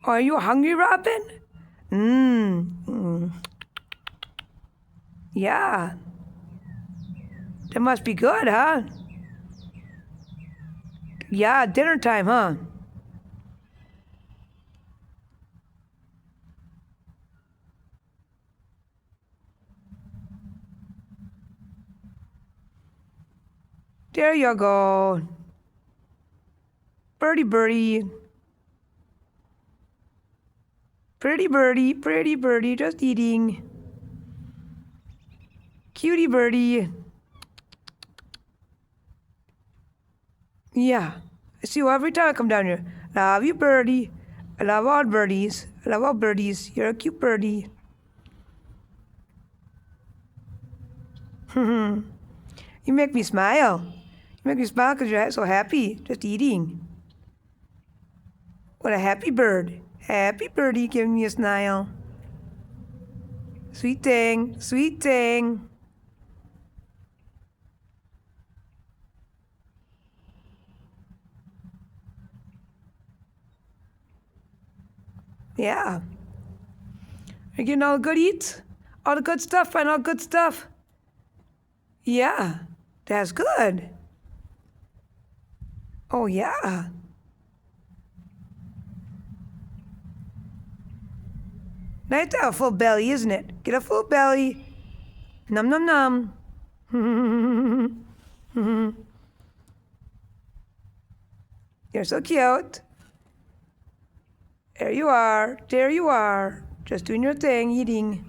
Are you hungry, Robin? Yeah. That must be good, huh? Yeah, dinner time, huh? There you go. Birdie, birdie. Pretty birdie, just eating. Cutie birdie. Yeah. I see you every time I come down here. Love you, birdie. I love all birdies. I love all birdies. You're a cute birdie. You make me smile. You make me smile because you're so happy, just eating. What a happy bird. Happy birdie giving me a smile. Sweet thing, sweet thing. Yeah. You're getting all the good eats? All the good stuff, find all good stuff. Yeah, that's good. Oh, yeah. Nice to have a full belly, isn't it? Get a full belly. Num num num. You're so cute. There you are. There you are. Just doing your thing, eating.